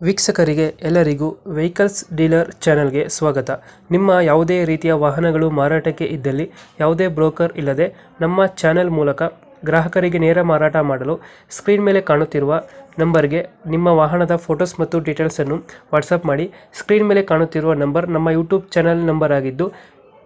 ವೀಕ್ಷಕರಿಗೆ ಎಲ್ಲರಿಗೂ vehicles dealer ಚಾನೆಲ್ಗೆ ಸ್ವಾಗತ. ನಿಮ್ಮ ಯಾವುದೇ ರೀತಿಯ ವಾಹನಗಳು ಮಾರಾಟಕ್ಕೆ ಇದ್ದಲ್ಲಿ ಯಾವುದೇ ಬ್ರೋಕರ್ ಇಲ್ಲದೆ ನಮ್ಮ ಚಾನೆಲ್ ಮೂಲಕ ಗ್ರಾಹಕರಿಗೆ ನೇರ ಮಾರಾಟ ಮಾಡಲು ಸ್ಕ್ರೀನ್ ಮೇಲೆ ಕಾಣುತ್ತಿರುವ ನಂಬರ್ಗೆ ನಿಮ್ಮ ವಾಹನದ ಫೋಟೋಸ್ ಮತ್ತು ಡೀಟೇಲ್ಸನ್ನು ವಾಟ್ಸಪ್ ಮಾಡಿ. ಸ್ಕ್ರೀನ್ ಮೇಲೆ ಕಾಣುತ್ತಿರುವ ನಂಬರ್ ನಮ್ಮ ಯೂಟ್ಯೂಬ್ ಚಾನೆಲ್ ನಂಬರ್ ಆಗಿದ್ದು,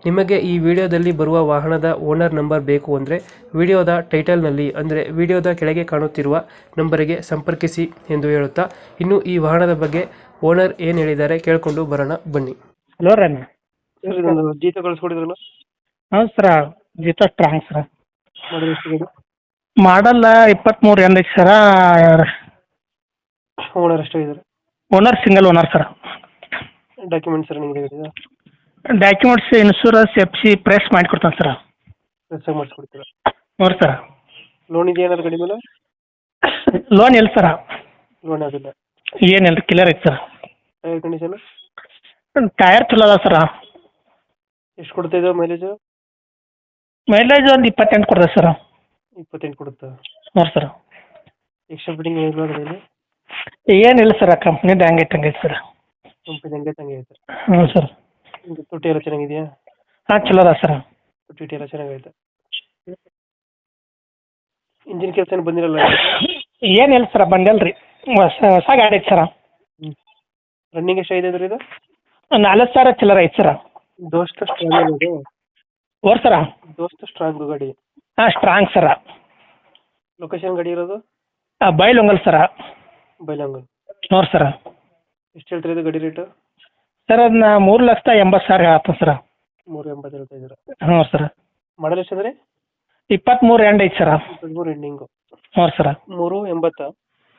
ನಿಮಗೆ ಈ ವಿಡಿಯೋದಲ್ಲಿ ಬರುವ ವಾಹನದ ಓನರ್ ನಂಬರ್ ಬೇಕು ಅಂದರೆ ವಿಡಿಯೋದ ಟೈಟಲ್ನಲ್ಲಿ ಅಂದರೆ ವಿಡಿಯೋದ ಕೆಳಗೆ ಕಾಣುತ್ತಿರುವ ನಂಬರಿಗೆ ಸಂಪರ್ಕಿಸಿ ಎಂದು ಹೇಳುತ್ತಾ, ಇನ್ನು ಈ ವಾಹನದ ಬಗ್ಗೆ ಓನರ್ ಏನು ಹೇಳಿದ್ದಾರೆ ಕೇಳಿಕೊಂಡು ಬರೋಣ ಬನ್ನಿ. ಹಲೋ ರೀ ಅಣ್ಣ. ಸರ್ ಇದೊಂದು ಜೀತ ಕಳಿಸ್ಕೊಡಿದ್ರಲ್ಲ, ಹೌದು ಸರ, ಜೀತ ಸ್ಟ್ರಾಂಗ್ ಸರ. ಮಾಡಲ್ ಎಷ್ಟು ಗಾಡಿ? ಮಾಡಲ್ಲ 23 ಎಂದ ಐತಿ ಸರ. ಓನರ್ ಎಷ್ಟಾಗಿದ್ದಾರೆ? ಓನರ್ ಸಿಂಗಲ್ ಓನರ್ ಸರ. ಡಾಕ್ಯುಮೆಂಟ್ಸ್ ಸರ್ ನಿಮಗೆ ಗಾಡಿದ ಡಾಕ್ಯುಮೆಂಟ್ಸ್ ಇನ್ಶೂರೆನ್ಸ್ FC ಪ್ರೆಸ್ ಮಾಡಿಕೊಡ್ತಾನೆ ಸರ. ಫ್ರೆಶ್ ಮಾಡಿಸ್ಕೊಡ್ತೀರಾ? ನೋಡಿ ಸರ. ಲೋನ್ ಇದೆಯಾ ಏನಾದ್ರು ಗಾಡಿ ಮೇಲೆ? ಲೋನ್ ಇಲ್ಲ ಸರ. ಲೋನ್ ಆಗಿಲ್ಲ. ಏನಿಲ್ಲ ರೀ, ಕ್ಲಿಯರ್ ಐತೆ ಸರ. Tyre condition? ಟೈರ್ ಚಲೋ ಅದ ಸರ. ಎಷ್ಟು ಕೊಡ್ತಾ ಇದ್ದಾವೆ ಮೈಲೇಜು? ಮೈಲೇಜ್ ಒಂದು 28 ಕೊಡ್ತದೆ ಸರ. 28 ಕೊಡುತ್ತಾ? ನೋಡಿ ಸರ. ಎಕ್ಸ್ಟ್ರಾ ಫಿಟ್ಟಿಂಗ್ ಏನಿಲ್ಲ ಅದರಲ್ಲಿ? ಏನಿಲ್ಲ ಸರ, ಕಂಪ್ನಿದು ಹಂಗೈತೆ ಸರ. ಕಂಪನಿ ಹಂಗೆ ತಂಗೆ ಐತೆ. ಹ್ಞೂ ಸರ್. ತುಟ್ಟಿ ಎಲ್ಲ ಚೆನ್ನಾಗಿದೆಯಾ? ಹಾಂ, ಚಲೋ ಅದ ಸರ. ತುಟ್ಟಿ ಎಲ್ಲ ಚೆನ್ನಾಗೈತೆ. ಇಂಜಿನ್ ಕೆಲಸ ಏನು ಬಂದಿರಲ್ಲ? ಏನಿಲ್ಲ ಸರ, ಬಂದಿಲ್ಲ ರೀ. ಹೊಸ ಗಾಡಿ ಐತೆ ಸರ. ರನ್ನಿಂಗ್ ಎಷ್ಟು ಐತೆ ಇದು? 40,000 ಚಿಲ್ಲರ ಐತೆ ಸರ. ದೋಸ್ತ ಸ್ಟ್ರಾಂಗ್ ಇದು? ಓರ್ ಸರ. ದೋಸ್ತ ಸ್ಟ್ರಾಂಗ್ ಗಾಡಿ? ಹಾಂ, ಸ್ಟ್ರಾಂಗ್ ಸರ. ಲೊಕೇಶನ್ ಗಾಡಿ ಇರೋದು? ಬೈಲೊಂಗಲ್ ಸರ. ಬೈಲಂಗಲ್. ನೋಡಿ ಸರ. ಎಷ್ಟು ಹೇಳ್ತೀರಾ ಇದು ಗಾಡಿ ರೇಟು? ಸರ್ ಅದನ್ನ 3,80,000 ಹೇಳ್ತಾನೆ ಸರ. 380 ಹೇಳ್ತಾ ಇದ್ದೀರಾ? ಹ್ಞೂ ಸರ. ಮಾಡಲ್ ಎಷ್ಟು ಅಂದ್ರೆ? 23 ಎಂಡ್ ಐತೆ ಸರ. 23 ಎಂಡಿಂಗು. ಹ್ಞೂ ಸರ. 380?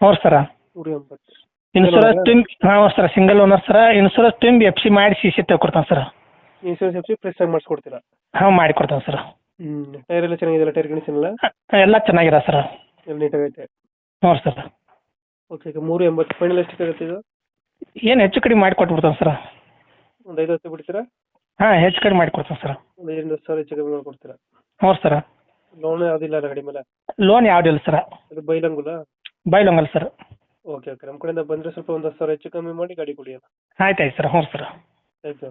ಹ್ಞೂ ಸರ. 380. ಇನ್ಶೂರೆನ್ಸ್ ತುಂಬಿ, ಹಾಂ ಸರ, ಸಿಂಗಲ್ ಓನರ್ ಸರ. ಇನ್ಶೂರೆನ್ಸ್ ತುಂಬಿ FC ಮಾಡಿ CC ತೆಗೆದುಕೊಡ್ತಾನೆ ಸರ. ಇನ್ಸೂರೆನ್ಸ್ ಎಫ್ಸಿ ಫ್ರೆಶ್ ಆಗಿ ಮಾಡಿಸ್ಕೊಡ್ತೀರಾ? ಹಾಂ, ಮಾಡಿಕೊಡ್ತಾನೆ ಸರ್. ಟೈರ್ ಎಲ್ಲ ಚೆನ್ನಾಗಿದೆಯಲ್ಲ? ಟೈರ್ ಕಂಡೀಷನ್ ಎಲ್ಲ? ಎಲ್ಲ ಚೆನ್ನಾಗಿದೆ ಸರ. ಎಲ್ಲ ನೀಟಾಗೈತೆ? ಹ್ಞೂ ಸರ್. ಓಕೆ. 380 ಫೈನಲ್ ಎಷ್ಟಕ್ಕೆ ಆಗುತ್ತೆ ಇದು? ಏನು ಹೆಚ್ಚು ಕಡಿಮೆ ಮಾಡಿಕೊಟ್ಬಿಡ್ತಾನೆ ಸರ. ಒಂದು 5-10 ಬಿಡ್ತೀರಾ? ಹಾಂ, ಹೆಚ್ಚು ಕಡಿಮೆ ಮಾಡಿಕೊಡ್ತಾನೆ ಸರ. ಒಂದು 5-10 ಸಾವಿರ ಹೆಚ್ಚು ಕಮ್ಮಿ ಮಾಡ್ಕೊಡ್ತೀರಾ? ಹ್ಞೂ ಸರ. ಲೋನ್ ಯಾವುದಿಲ್ಲ ಅಲ್ಲ ಗಾಡಿ ಮೇಲೆ? ಲೋನ್ ಯಾವುದಿಲ್ಲ ಸರ. ಅದು ಬೈಲಂಗುಲ? ಬೈಲೊಂಗಲ್ ಸರ್. Okay okay. ನಮ್ಮ ಕಡೆಯಿಂದ ಬಂದರೆ ಸ್ವಲ್ಪ ಒಂದು 10 ಸಾವಿರ ಹೆಚ್ಚು ಕಮ್ಮಿ ಮಾಡಿ ಗಾಡಿ ಕೊಡಿ. ಆಯ್ತು ಸರ್. ಹ್ಞೂ ಸರ್. Thank you.